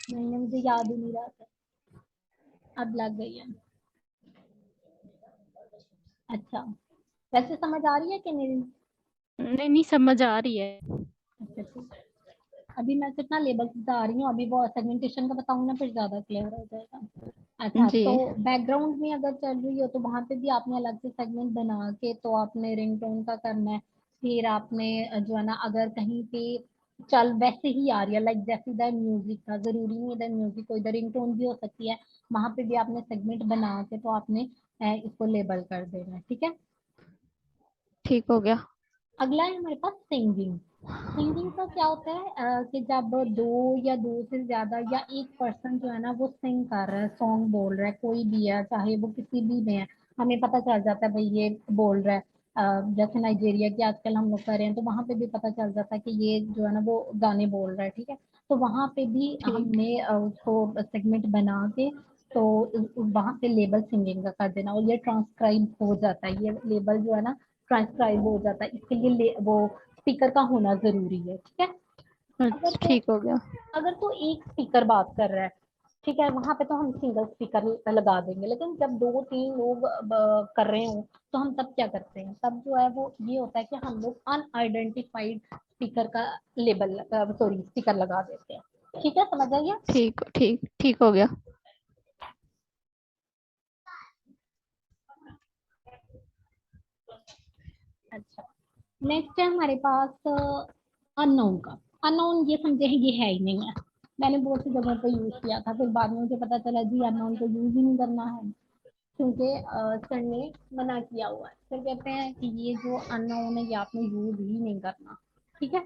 नहीं, मुझे याद ही नहीं रहा था। अब लग गई है। अच्छा, वैसे समझ आ रही है कि नहीं? नहीं नहीं, समझ आ रही है। अच्छा ठीक। अभी मैं सिर्फ ना लेबल बता रही हूँ, अभी वो सेगमेंटेशन का बताऊंगी ना, फिर ज्यादा क्लियर हो जाएगा। अच्छा, जी। तो बैकग्राउंड में अगर चल रही हो तो वहां पे भी आपने अलग से सेगमेंट बना के तो आपने रिंगटोन का करना है। फिर आपने जो है ना, अगर कहीं पे चल वैसे ही आ रही है, लाइक जैसे इधर म्यूजिक था, जरूरी नहीं इधर म्यूजिक हो, इधर रिंगटोन भी हो सकती है। वहां पे भी आपने सेगमेंट बना के तो आपने इसको लेबल कर देना है, ठीक है। ठीक हो गया। अगला है हमारे पास सिंगिंग। सिंगिंग का क्या होता है कि जब दो या दो से ज्यादा या एक पर्सन जो है ना वो सिंग कर रहा है, सॉन्ग बोल रहा है, कोई भी है, चाहे वो किसी भी में है, हमें पता चल जाता है भाई ये बोल रहा है। जैसे नाइजीरिया की आजकल हम लोग कर रहे हैं, तो वहां पे भी पता चल जाता है कि ये जो है ना वो गाने बोल रहा है, ठीक है। तो वहां पे भी ठीक। हमने उसको सेगमेंट बना के तो वहां पे लेबल सिंगिंग का कर देना, और ये ट्रांसक्राइब हो जाता है, ये लेबल जो है ना ट्रांसक्राइब हो जाता है। इसके लिए वो स्पीकर का होना जरूरी है, ठीक है। अगर अच्छा, तो ठीक हो गया। अगर तो एक स्पीकर बात कर रहा है, ठीक है, वहां पे तो हम सिंगल स्पीकर लगा देंगे। लेकिन जब दो तीन लोग कर रहे हो तो हम तब क्या करते हैं, तब जो है वो ये होता है कि हम लोग अनआइडेंटिफाइड स्पीकर का लेबल, सॉरी, स्पीकर लगा देते हैं। ठीक है, समझ आइए। ठीक ठीक ठीक हो गया। अच्छा, नेक्स्ट है हमारे पास अननोन का। अननोन ये समझे हैं, ये है ही नहीं है। मैंने बहुत सी जगहों पे यूज किया था, फिर बाद में मुझे पता चला जी अननोन को यूज ही नहीं करना है, क्योंकि सर ने मना किया हुआ है। सर कहते हैं कि ये जो अननोन है ये आपने यूज ही नहीं करना, ठीक है।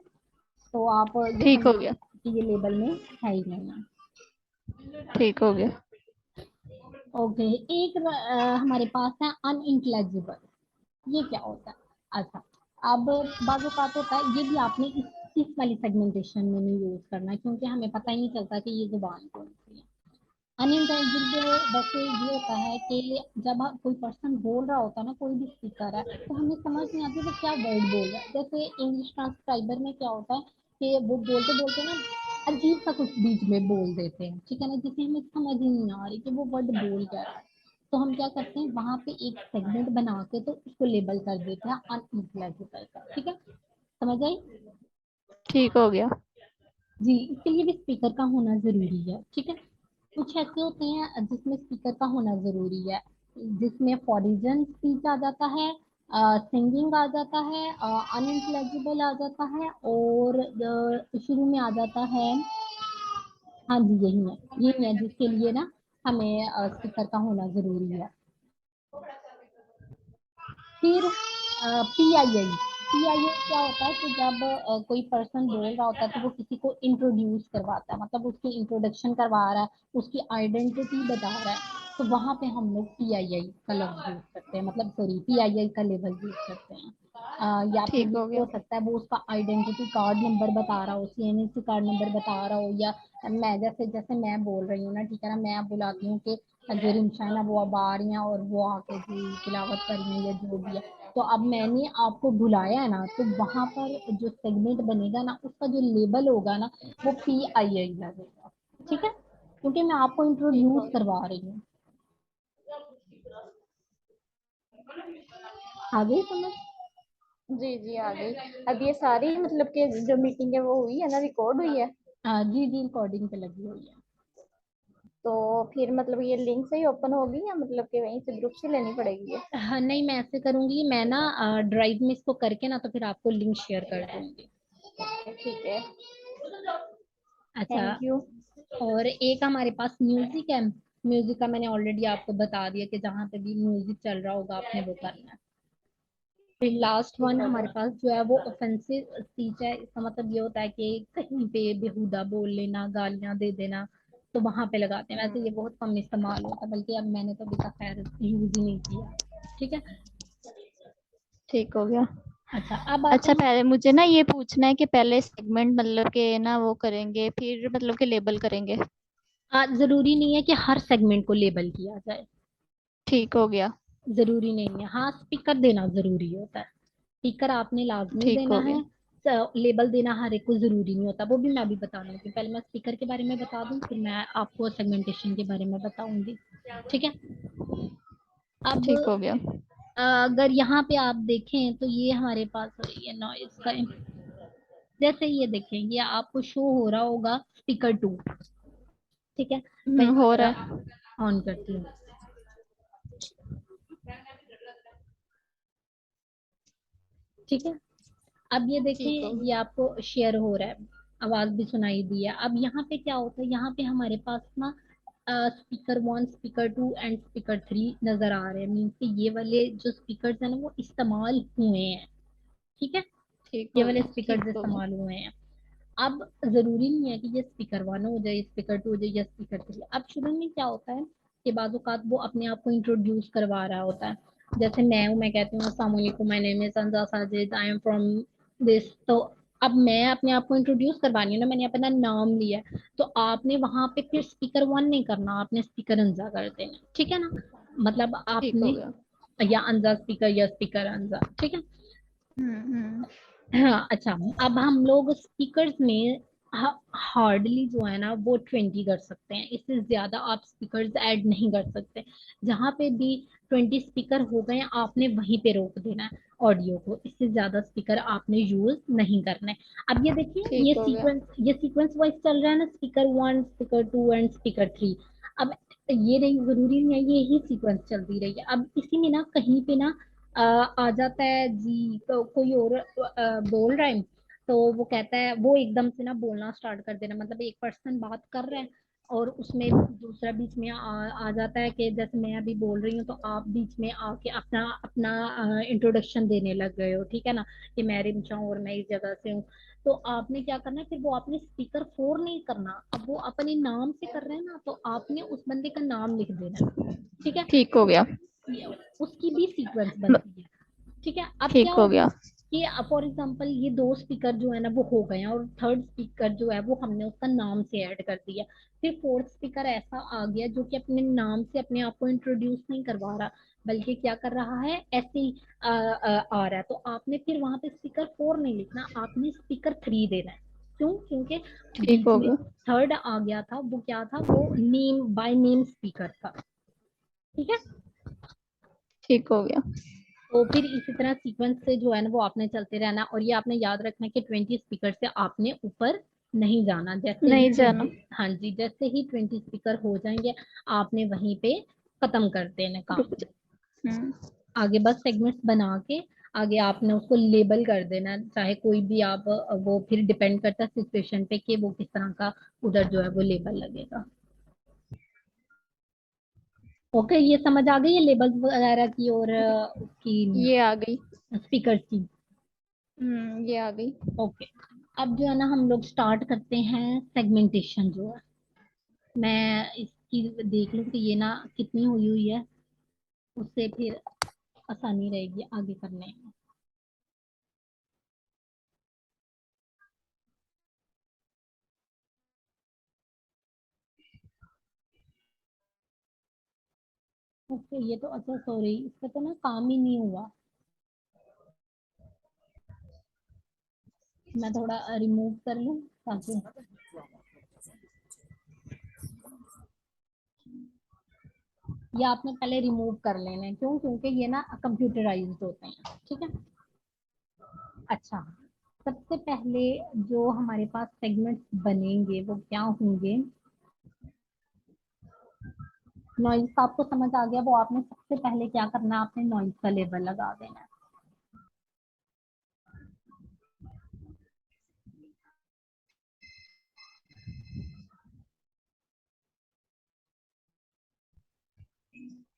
तो आप ये ठीक हो समझ गया। कि ये लेबल में है ही नहीं है। ठीक हो गया। ओके, एक हमारे पास है अनइंटेलिजिबल। ये क्या होता है? अच्छा, अब बाजू का होता है, ये भी आपने इस वाली सेगमेंटेशन में नहीं यूज करना है, क्योंकि हमें पता ही नहीं चलता कि ये जुबान कौन सी है। अनइंटेलिजिबल वैसे ये होता है कि जब कोई पर्सन बोल रहा होता है ना, कोई भी स्पीकर है, तो हमें समझ नहीं आती वो क्या वर्ड बोल रहा है। जैसे इंग्लिश ट्रांसक्राइबर में क्या होता है कि वो बोलते बोलते ना अजीब सा कुछ बीच में बोल देते हैं, ठीक है ना, जिसे हमें समझ ही नहीं आ रही कि वो वर्ड बोल क्या रहा है। तो हम क्या करते हैं, वहां पे एक सेगमेंट बना के तो उसको लेबल कर देते हैं अनइंटेलिजिबल का, ठीक है। समझ आई? ठीक हो गया। जी, इसके लिए भी स्पीकर का होना जरूरी है, ठीक है। कुछ ऐसे होते हैं जिसमें स्पीकर का होना जरूरी है, जिसमें फॉरिजन स्पीच आ जाता है, सिंगिंग आ जाता है, अनइंटेलिजिबल आ जाता है, और शुरू में आ जाता है। हाँ जी, यही है जिसके लिए ना हमें स्पीकर का होना जरूरी है। फिर पी आई आई क्या होता है कि जब कोई पर्सन बोल रहा होता है तो वो किसी को इंट्रोड्यूस करवाता है, मतलब उसकी इंट्रोडक्शन करवा रहा है, उसकी आइडेंटिटी बता रहा है। तो वहां पे हम लोग पीआईआई का लफ्ज यूज करते हैं, मतलब सॉरी, पीआईआई का लेवल यूज करते हैं। या फिर ठीक ये हो हो गया। सकता है वो उसका आइडेंटिटी कार्ड नंबर बता रहा हो, सीएनएसी कार्ड नंबर बता रहा हो, या मैं जैसे जैसे मैं बोल रही हूँ ना, ठीक है ना, मैं अब बुलाती हूँ कि जो रिमशा है ना वो अब आ रही हैं और वो आके जी तिलावत कर रही हैं या जो भी है। तो अब मैंने आपको बुलाया है ना, तो वहां पर जो सेगमेंट बनेगा ना, उसका जो लेबल होगा ना, वो पीआईआई लगेगा, ठीक है, क्योंकि मैं आपको ठीक हो इंट्रोड्यूस गया। करवा रही हूँ। आगे समझ? जी जी, आ गई। अब ये सारी मतलब कि जो मीटिंग है वो हुई है ना, रिकॉर्ड हुई है? जी जी, रिकॉर्डिंग पे लगी हुई है। तो फिर मतलब ये लिंक से ही ओपन होगी या मतलब कि वहीं से ग्रुप से लेनी पड़ेगी ये? हाँ, नहीं, मैं ऐसे करूंगी, मैं ना ड्राइव में इसको करके ना तो फिर आपको लिंक शेयर कर दूंगी। ठीक है। अच्छा, थैंक यू। और एक हमारे पास म्यूजिक है। म्यूजिक का मैंने ऑलरेडी आपको बता दिया कि जहाँ पे भी म्यूजिक चल रहा होगा आपने वो करना है। फिर लास्ट ठीक वन हो हमारे गया। पास जो है वो ऑफेंसिव स्पीच है। इसका मतलब ये होता है कि कहीं पे बेहुदा बोल लेना, गालियां दे देना, तो वहां पे लगाते हैं। वैसे ये बहुत कम इस्तेमाल होता है, बल्कि अब मैंने तो अभी तक खैर यूज ही नहीं किया, ठीक है। ठीक हो गया। अच्छा, अब आते अच्छा, हैं। पहले मुझे ना ये पूछना है कि पहले सेगमेंट मतलब के ना वो करेंगे, फिर मतलब के लेबल करेंगे? जरूरी नहीं है कि हर सेगमेंट को लेबल किया जाए, ठीक हो गया। जरूरी नहीं है। हाँ, स्पीकर देना जरूरी होता है, स्पीकर आपने लाजमी ठीक देना हो गया। है। लेबल देना हर एक को जरूरी नहीं होता, वो भी मैं अभी बता रही हूँ। पहले मैं स्पीकर के बारे में बता दूँ, फिर मैं आपको सेगमेंटेशन के बारे में बताऊंगी। ठीक है। अब ठीक हो गया। अगर यहाँ पे आप देखें तो ये हमारे पास ये नॉइज का, जैसे ये देखें, ये आपको शो हो रहा होगा स्पीकर 2। ठीक है, मैं हो जरा रहा है। ऑन करती हूँ। ठीक है, अब ये देखें, ठीक हो ये गया। आपको शेयर हो रहा है, आवाज भी सुनाई दी है। अब यहाँ पे क्या होता है, यहाँ पे हमारे पास ना स्पीकर 1, स्पीकर 2 एंड स्पीकर 3 नजर आ रहे हैं। मीन्स कि ये वाले जो स्पीकर है ना वो इस्तेमाल हुए हैं। ठीक है, ठीक ये हो वाले गया। ठीक स्पीकर हो गया। इस्तेमाल हुए हैं। अब जरूरी नहीं है कि ये स्पीकर 1 हो जाए, स्पीकर 2 हो जाए या स्पीकर 3। अब शुरू में क्या होता है कि बाज़-औक़ात वो अपने आप को इंट्रोड्यूस करवा रहा होता है। जैसे मैं हूँ, मैं कहती हूँ अस्सलाम वालेकुम, my name is Sanja Sajid, I am from this. तो अब मैं अपने आप को इंट्रोड्यूस करवानी है ना, मैंने अपना नाम लिया है, तो आपने वहां पे फिर स्पीकर 1 नहीं करना, आपने स्पीकर अंजा कर देना। ठीक है ना, मतलब ठीक हो आपने, गया। या अंजा स्पीकर या स्पीकर अंजा। ठीक है। हम्म। हाँ, अच्छा। अब हम लोग स्पीकर्स में हार्डली जो है ना वो 20 कर सकते हैं, इससे ज्यादा आप स्पीकर्स ऐड नहीं कर सकते। जहाँ पे भी 20 स्पीकर हो गए आपने वहीं पे रोक देना है ऑडियो को, इससे ज्यादा स्पीकर आपने यूज नहीं करना है। अब ये देखिए, ठीक हो गया। ये सीक्वेंस वाइज चल रहा है ना, स्पीकर 1, स्पीकर 2 एंड स्पीकर 3। अब ये नहीं, जरूरी नहीं है ये ही सीक्वेंस चलती रही है। अब इसी में ना कहीं पे ना आ जाता है जी, तो कोई और बोल रहा है, तो वो कहता है, वो एकदम से ना बोलना स्टार्ट कर देना, मतलब एक पर्सन बात कर रहा है और उसमें दूसरा बीच में आ जाता है कि जैसे मैं अभी बोल रही हूँ तो आप बीच में आके अपना अपना इंट्रोडक्शन देने लग गए हो। ठीक है ना, कि मैं रिमचा हूँ और मैं इस जगह से हूँ। तो आपने क्या करना है, फिर वो आपने स्पीकर 4 नहीं करना, अब वो अपने नाम से कर रहे हैं ना, तो आपने उस बंदे का नाम लिख देना है। ठीक है, ठीक हो गया। उसकी भी सीक्वेंस म- बनती है। ठीक है, अब क्या ठीक हो होगा गया। कि फॉर एग्जांपल ये 2 स्पीकर जो है ना वो हो गए हैं, और थर्ड स्पीकर जो है वो हमने उसका नाम से ऐड कर दिया। फिर फोर्थ स्पीकर ऐसा आ गया जो कि अपने नाम से अपने आप को इंट्रोड्यूस नहीं करवा रहा, बल्कि क्या कर रहा है, ऐसे ही आ रहा है। तो आपने फिर वहां पे स्पीकर 4 नहीं लिखना, आपने स्पीकर 3 देना है। क्यों? क्योंकि ठीक बीच हो में गया। थर्ड आ गया था, वो क्या था, वो नेम बाय नेम स्पीकर था। ठीक है, ठीक हो गया। तो फिर इसी तरह सीक्वेंस से जो है ना वो आपने चलते रहना, और ये आपने याद रखना कि 20 स्पीकर से आपने ऊपर नहीं जाना। जैसे ही नहीं जाना। 20, हाँ जी, जैसे ही 20 स्पीकर हो जाएंगे आपने वहीं पे खत्म कर देना काम। रुक जा। आगे बस सेगमेंट्स बना के आगे आपने उसको लेबल कर देना, चाहे कोई भी आप, वो फिर डिपेंड करता है सिचुएशन पे कि वो किस तरह का उधर जो है वो लेबल लगेगा। ओके, ये समझ आ गई है लेबल्स वगैरह की और उसकी, ये आ गई। स्पीकर की। ये आ गई। ओके, अब जो है ना हम लोग स्टार्ट करते हैं सेगमेंटेशन जो है। मैं इसकी देख लूं कि ये ना कितनी हुई हुई है, उससे फिर आसानी रहेगी आगे करने में। ओके, ये तो, अच्छा सॉरी, इसका तो ना काम ही नहीं हुआ। मैं थोड़ा रिमूव कर लूं ताकि, ये आपने पहले रिमूव कर लेना है। क्यों? क्योंकि ये ना कंप्यूटराइज्ड होते हैं। ठीक है, अच्छा। सबसे पहले जो हमारे पास सेगमेंट्स बनेंगे वो क्या होंगे, नॉइज का आपको समझ आ गया, वो आपने सबसे पहले क्या करना है, आपने नॉइज का लेबल लगा देना है।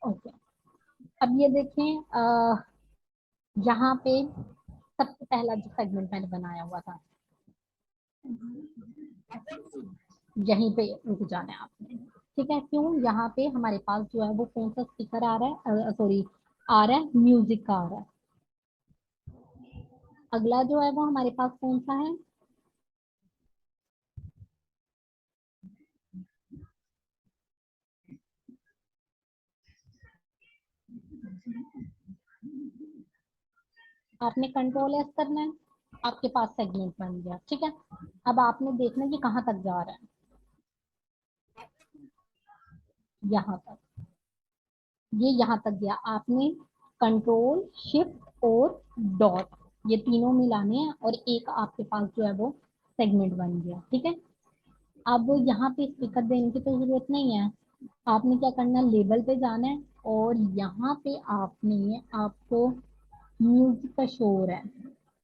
ओके, अब ये देखें, यहाँ पे सबसे पहला जो सेगमेंट मैंने बनाया हुआ था, यहीं पे रुक जाना है आपने। ठीक है, क्यों? यहाँ पे हमारे पास जो है वो कौन सा स्पीकर आ रहा है, सॉरी, आ रहा है, म्यूजिक का आ रहा है। अगला जो है वो हमारे पास कौन सा है, आपने कंट्रोल एस करना है। आपके पास सेगमेंट बन गया, ठीक है। अब आपने देखना कि कहाँ तक जा रहा है, यहाँ तक, ये यहाँ तक गया। आपने कंट्रोल शिफ्ट और डॉट ये तीनों मिलाने हैं और एक आपके पास जो है वो सेगमेंट बन गया, ठीक है। अब यहाँ पे स्पीकर देने की तो जरूरत नहीं है, आपने क्या करना है, लेबल पे जाना है और यहाँ पे आपने, आपको म्यूजिक का शोर है,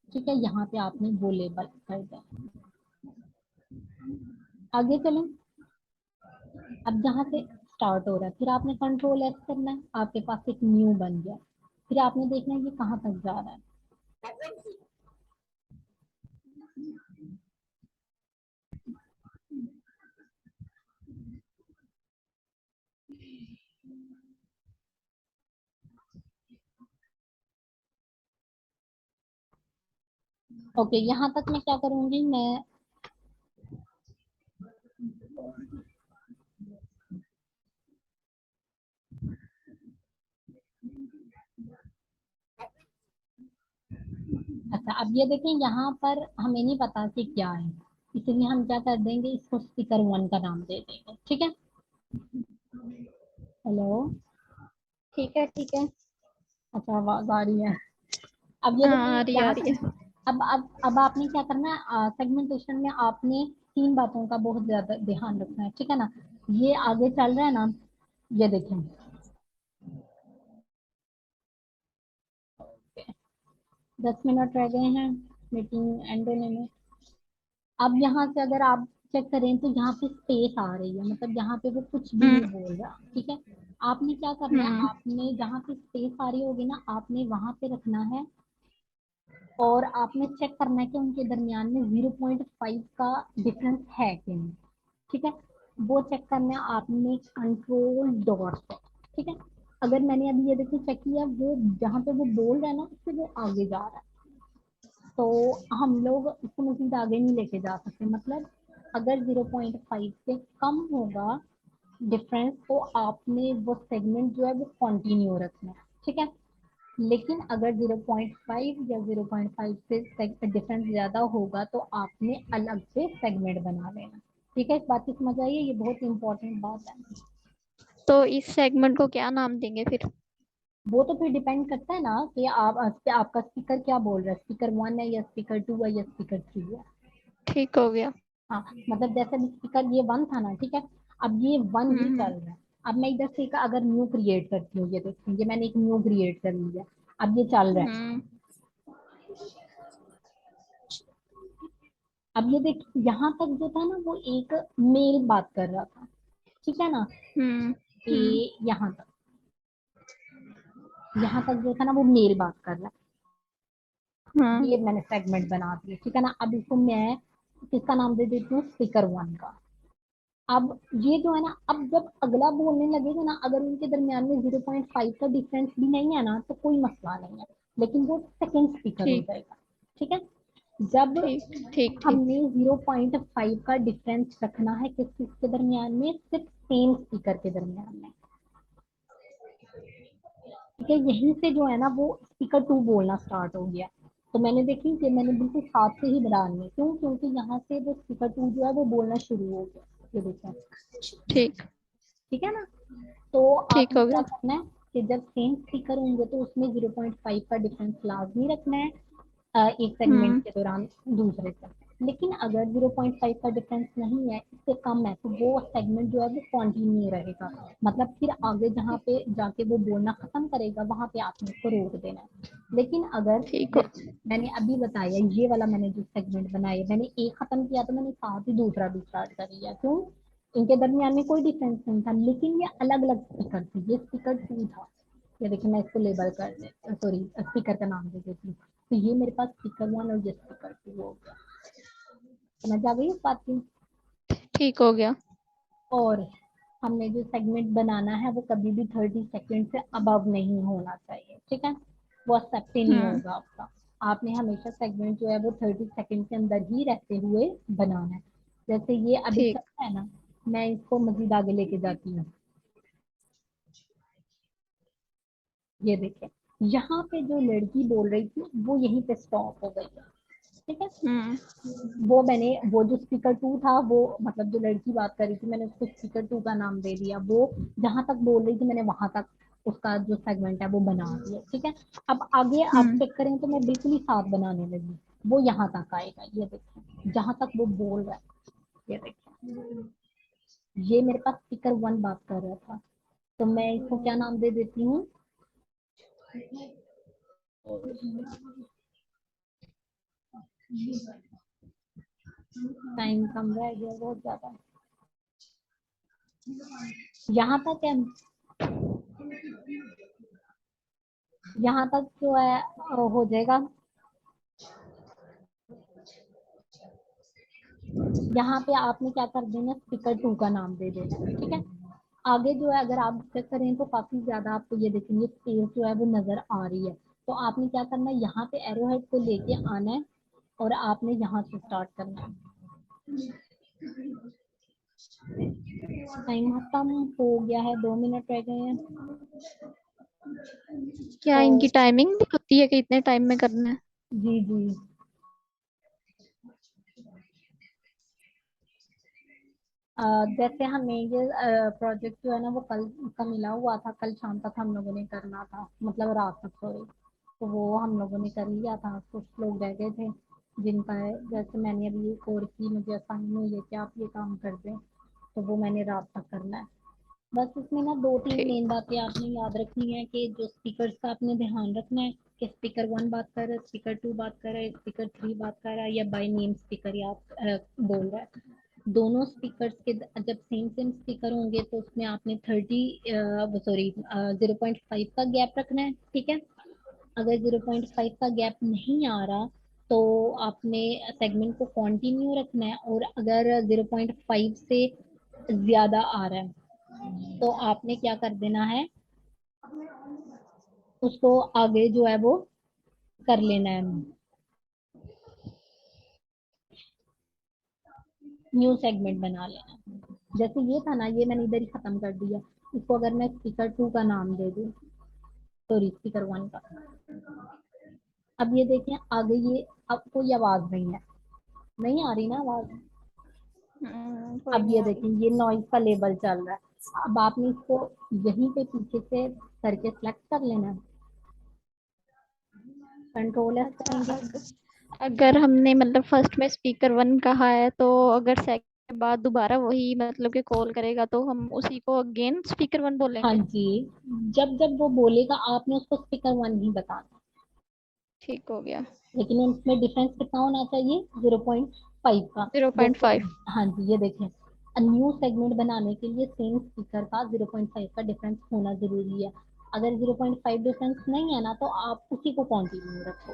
ठीक है, यहाँ पे आपने वो लेबल कर दिया। आगे चलें। अब जहाँ से स्टार्ट हो रहा है फिर आपने कंट्रोल एस करना है, आपके पास एक न्यू बन गया। फिर आपने देखना है कि कहाँ तक जा रहा है। ओके, यहाँ तक मैं क्या करूंगी, मैं अच्छा, अब ये देखें यहाँ पर हमें नहीं पता कि क्या है, इसलिए हम क्या कर देंगे, इसको स्पीकर वन का नाम दे देंगे, ठीक है। हेलो। ठीक है ठीक है। अच्छा, आवाज आ रही है। अब ये हाँ देखिए आ यहाँ रही तक। है। अब आपने क्या करना है, सेगमेंटेशन में आपने तीन बातों का बहुत ज्यादा ध्यान रखना है, ठीक है ना। ये आगे चल रहा है ना, ये देखें, 10 मिनट रह गए हैं मीटिंग एंड होने में। अब यहाँ से अगर आप चेक करें तो यहाँ पे स्पेस आ रही है, मतलब यहाँ पे वो कुछ भी हम्म नहीं बोल रहा, ठीक है। आपने क्या करना है, हम्म आपने जहाँ पे स्पेस आ रही होगी ना, आपने वहां पे रखना है और आपने चेक करना है कि उनके दरमियान में 0.5 का डिफरेंस है कि नहीं, ठीक है। वो चेक करना है आपने कंट्रोल डॉट से, ठीक है। अगर मैंने अभी ये देखिए चेक किया, वो जहाँ पे वो बोल रहा है ना उससे वो आगे जा रहा है, तो हम लोग इसको मजीद आगे नहीं लेके जा सकते। मतलब अगर 0.5 से कम होगा डिफरेंस तो आपने वो सेगमेंट जो है वो कंटिन्यू रखना है, ठीक है। लेकिन अगर 0.5 या 0.5 से डिफरेंस ज्यादा होगा तो आपने अलग से सेगमेंट बना लेना, ठीक है। इस बात की समझ आई है, ये बहुत इंपॉर्टेंट बात है। तो इस सेगमेंट को क्या नाम देंगे फिर? वो तो फिर डिपेंड करता है ना कि आपका स्पीकर क्या बोल रहा है, स्पीकर वन है या स्पीकर टू है या स्पीकर थ्री है। ठीक हो गया। हाँ, मतलब जैसे स्पीकर ये वन था ना, ठीक है। अब ये वन ही हम्म। चल रहा है। अब मैं इधर से अगर न्यू क्रिएट करती हूँ, ये देखिए ये मैंने एक न्यू क्रिएट कर लिया, अब ये चल रहा है। हम्म अब ये देखिए यहाँ तक जो था ना वो एक मेल बात कर रहा था, ठीक है ना। हम्म हम्म ये यहाँ तक जो था ना वो मेल बात कर रहा है। हाँ। ये मैंने सेगमेंट बना दिया, ठीक है ना। अब इसको मैं किसका नाम दे देती हूँ, स्पीकर वन का। अब ये जो है ना, अब जब अगला बोलने लगेगा ना, अगर उनके दरमियान में 0.5 का डिफरेंस भी नहीं है ना तो कोई मसला नहीं है, लेकिन वो सेकंड स्पीकर हो ठीक जाएगा, ठीक है। जब ठीक ठीक ठीक। हमने 0.5 का डिफरेंस रखना है किस किस के दरमियान में, सिर्फ सेम स्पीकर के दरमियान में, ठीक है। यहीं से जो है ना वो स्पीकर टू बोलना स्टार्ट हो गया। तो मैंने देखी कि मैंने बिल्कुल साथ से ही बढ़ानी है, क्यों, क्योंकि यहाँ से वो स्पीकर टू जो है वो बोलना शुरू हो गया, ये देखो, ठीक ठीक है ना। तो ठीक आपने हो क्या गया। करना है कि जब सेम स्पीकर होंगे तो उसमें 0.5 का डिफरेंस लाजमी रखना है, एक सेगमेंट हम्म के दौरान दूसरे से। लेकिन अगर 0.5 का डिफरेंस नहीं है, इससे कम है, तो वो सेगमेंट जो है वो कंटिन्यू रहेगा। मतलब फिर आगे जहाँ पे जाके वो बोलना खत्म करेगा वहां पे आपने उसको रोक देना है। लेकिन अगर ठीक हो। जैसे मैंने अभी बताया, ये वाला मैंने जो सेगमेंट बनाया, मैंने एक खत्म किया तो मैंने साथ ही दूसरा भी स्टार्ट कर लिया, क्यों, इनके दरमियान में कोई डिफरेंस नहीं था, लेकिन ये अलग अलग स्पीकर थे, ये स्पीकर टू था। ये देखिए मैं इसको लेबल कर दे, सॉरी स्पीकर का नाम दे देती हूँ। तो ये मेरे पास स्पीकर वन और ये स्पीकर टू हो गया। समझ आ गई इस बात की। ठीक हो गया। और हमने जो सेगमेंट बनाना है वो कभी भी 30 सेकेंड से अबव नहीं होना चाहिए, ठीक है। वो एक्सेप्ट ही नहीं हम्म। होगा आपका। आपने हमेशा सेगमेंट जो है वो 30 सेकेंड के अंदर ही रहते हुए बनाना है। जैसे ये अभी चल ठीक। रहा है ना, मैं इसको मजीद आगे लेके जाती हूँ। ये देखें, यहाँ पे जो लड़की बोल रही थी वो यहीं पे स्टॉप हो गई है, ठीक है। वो मैंने वो जो स्पीकर 2 था, वो मतलब जो लड़की बात कर रही थी, मैंने उसको स्पीकर 2 का नाम दे दिया। वो जहां तक बोल रही थी मैंने वहां तक उसका जो सेगमेंट है वो बना दिया। ठीक है। अब आगे आप चेक करें तो मैं बिल्कुल ही साफ बनाने लगी। वो यहाँ तक आएगा, ये देखिए जहां तक वो बोल रहा है, ये देखिए ये मेरे पास स्पीकर 1 बात कर रहा था, तो मैं इसको क्या नाम दे देती हूँ, टाइम कम रह गया बहुत ज्यादा, यहाँ तक है, यहाँ तक जो है हो जाएगा। यहाँ पे आपने क्या कर देना, स्पीकर 2 का नाम दे देना है। ठीक है। आगे जो है अगर आप चेक करें तो काफी ज्यादा आपको ये देखेंगे स्पेस जो है वो नजर आ रही है। तो आपने क्या करना है, यहाँ पे एरो हेड को लेके आना है और आपने यहाँ से स्टार्ट करना है। टाइम खत्म हो गया है, 2 मिनट रह गए हैं। क्या तो इनकी टाइमिंग भी होती है कि इतने टाइम में करना है? जी जी, जैसे हमें ये प्रोजेक्ट जो है ना वो कल का मिला हुआ था, कल शाम तक हम लोगों ने करना था, मतलब रात तक सॉरी। तो वो हम लोगों ने कर लिया था, कुछ लोग रह गए थे जिनका है, जैसे मैंने अभी एक और की, मुझे असाइन हुई है कि आप ये काम कर दें, तो वो मैंने रात तक करना है। बस इसमें ना 2-3 ठीक। मेन बातें आपने याद रखनी है कि जो स्पीकर्स का आपने ध्यान रखना है कि स्पीकर 1 बात कर रहा है, स्पीकर 2 बात कर रहा है, स्पीकर 3 बात कर रहा है, या बाय नेम स्पीकर या बोल रहा है। दोनों स्पीकर्स के जब सेम सेम स्पीकर होंगे तो उसमें आपने 0.5 का गैप रखना है। ठीक है। अगर 0.5 का गैप नहीं आ रहा तो आपने सेगमेंट को कंटिन्यू रखना है, और अगर 0.5 से ज्यादा आ रहा है तो आपने क्या कर देना है, उसको आगे जो है वो कर लेना है, न्यू सेगमेंट बना लेना है। जैसे ये था ना, ये मैंने इधर ही खत्म कर दिया। इसको अगर मैं स्पीकर 2 का नाम दे दूं, सॉरी स्पीकर 1 का, अब ये देखें आगे ये, अब कोई आवाज नहीं है, नहीं आ रही ना आवाज। कोई अब नहीं ये आ रही। देखें ये नॉइज का लेबल चल रहा है। अब आपने इसको यहीं पे पीछे से करके सेलेक्ट कर लेना है, कंट्रोल एस अच्छा, करेंगे। अगर हमने मतलब फर्स्ट में स्पीकर 1 कहा है, तो अगर सेकंड के बाद दोबारा वही मतलब कि कॉल करेगा तो हम उसी को अगेन स्पीकर 1 हाँ बोलेंगे? जी, जब जब वो बोलेगा आपने उसको स्पीकर 1 ही बताना, ठीक हो गया। लेकिन उसमें डिफरेंस कितना होना चाहिए, 0.5 का। जैसे 0.5। हाँ जी, ये देखें न्यू सेगमेंट बनाने के लिए सेम स्पीकर का 0.5 का डिफरेंस होना जरूरी है। अगर 0.5 डिफरेंस नहीं है ना तो आप उसी को कंटिन्यू रखो।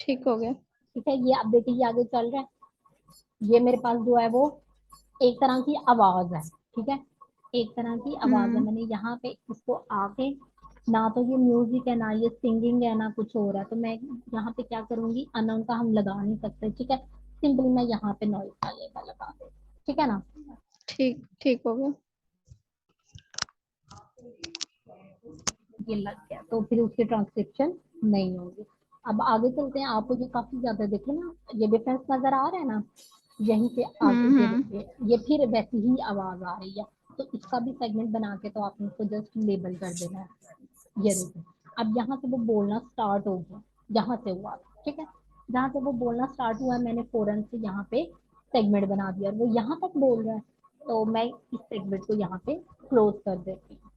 ठीक हो गया। ठीक है। ये अब देखिए ये आगे चल रहा है, ये मेरे पास जो है वो एक तरह की आवाज है। ठीक है। एक तरह की आवाज है, हम्म। मैंने यहाँ पे इसको आके, ना तो ये म्यूजिक है ना ये सिंगिंग है ना कुछ हो रहा है, तो मैं यहाँ पे क्या करूंगी, अनोन का हम लगा नहीं सकते। ठीक है। सिंपली मैं यहाँ पे नॉइज का लेवल लगा दे। ठीक है ना। ठीक ठीक हो गया। ये लग गया तो फिर उसकी ट्रांसक्रिप्शन नहीं होगी। अब आगे चलते हैं, आपको ये काफी ज्यादा देखे ना, ये डिफरेंस नजर आ रहा है ना, यहीं से आगे ये हम्म। देखिए ये फिर वैसी ही आवाज आ रही है। तो इसका भी सेगमेंट बना के तो आपने इसको जस्ट लेबल कर देना है। ये देखिए अब यहाँ से वो बोलना स्टार्ट हो गया, यहाँ से हुआ। ठीक है। जहाँ से वो बोलना स्टार्ट हुआ है मैंने फौरन से यहाँ पे सेगमेंट बना दिया, और वो यहाँ तक बोल रहा है तो मैं इस सेगमेंट को यहाँ पे क्लोज कर देती हूँ।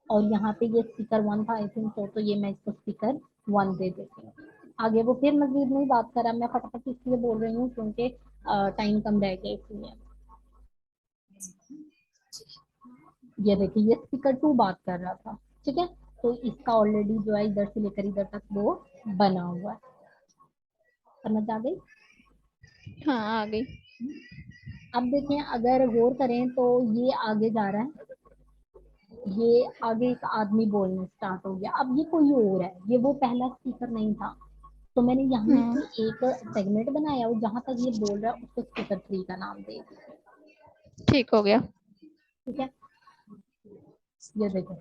और यहाँ पे ये स्पीकर 1 था आई थिंक, तो ये मैं इसको स्पीकर 1 दे देती हूँ। आगे वो फिर मजीद नहीं बात कर रहा, मैं फटाफट इसलिए बोल रही हूँ क्योंकि टाइम कम रह गया इसलिए। ये देखिए ये स्पीकर 2 बात कर रहा था। ठीक है। तो इसका ऑलरेडी जो है इधर से लेकर इधर तक वो बना हुआ है। समझ आ गई। हाँ, आ गई। अब देखें अगर गौर करें तो ये आगे जा रहा है, ये आगे एक आदमी बोलने स्टार्ट हो गया, अब ये कोई और है, ये वो पहला स्पीकर नहीं था। तो मैंने यहाँ हम्म। से एक सेगमेंट बनाया और जहां तक ये बोल रहा है उसको स्पीकर 3 का नाम दे दिया। ठीक हो गया। ठीक है। ये देखें,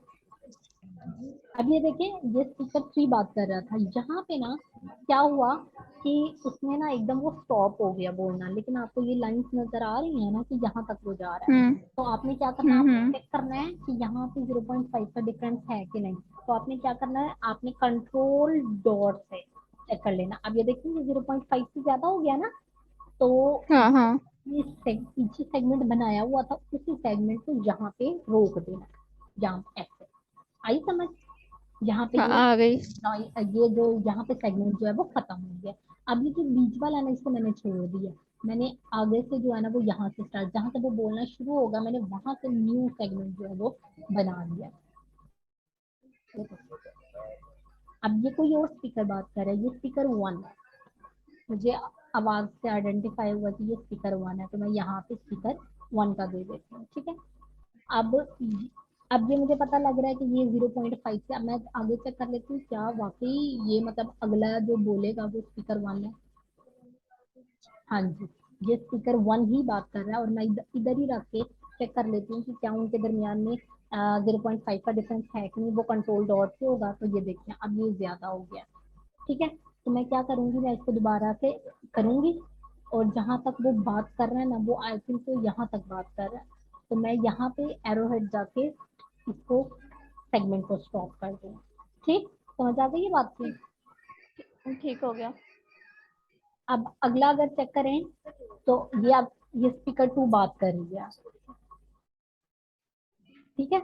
अब ये देखें ये स्पीकर 3 बात कर रहा था, यहाँ पे ना क्या हुआ, कि उसमें ना एकदम वो स्टॉप हो गया बोलना, लेकिन आपको ये लाइंस नजर आ रही है ना कि यहाँ तक वो जा रहा है। हम्म। तो आपने क्या करना है, आपने हम्म। चेक करना है कि यहाँ पे 0.5 का डिफरेंस है कि नहीं। तो आपने क्या करना है, आपने कंट्रोल डॉट से चेक कर लेना। अब ये देखिए 0.5 से ज्यादा हो गया ना, तो हाँ हाँ ये पीछे सेगमेंट बनाया हुआ था, उसी सेगमेंट को यहाँ पे रोक देना, यहाँ ऐसे। आई समझ? यहाँ पे हाँ, आ गई। ये जो यहाँ पे सेगमेंट जो है वो खत्म हो गया। अब ये जो बीच वाला ना, इसको मैंने छोड़ दिया। मैंने आगे से जो है ना वो यहाँ से स्टार्ट, जहाँ से वो बोलना शुरू होगा मैंने वहां से न्यू सेगमेंट जो है वो बना दिया। अब ये कोई और स्पीकर बात कर रहा है, ये स्पीकर 1 है। मुझे आवाज से आइडेंटिफाई हुआ कि ये स्पीकर 1 है, तो मैं यहाँ पे स्पीकर 1 का दे देती हूँ, ठीक है। अब अब ये मुझे पता लग रहा है कि ये 0.5 से, अब मैं आगे चेक कर लेती हूँ क्या वाकई ये मतलब अगला जो बोलेगा वो स्पीकर 1 है। हाँ जी, ये स्पीकर 1 ही बात कर रहा है, और मैं इधर ही रख के चेक कर लेती हूँ कि क्या उनके दरमियान में 0.5 का डिफरेंस है कि नहीं। वो कंट्रोल डॉट से होगा, तो ये देखिए अब ये ज्यादा हो गया। ठीक है, तो मैं क्या करूंगी, मैं इसको दोबारा से करूंगी, और जहां तक वो बात कर रहा है ना, वो आई थिंक तो यहाँ तक बात कर रहा है। तो मैं यहाँ पे एरो हेड जाके इसको सेगमेंट को स्टॉप कर दूँ। ठीक, समझ आ गई ये बात की? ठीक हो गया। अब अगला अगर चेक करें, तो ये अब ये स्पीकर 2 बात कर रही है, ठीक है।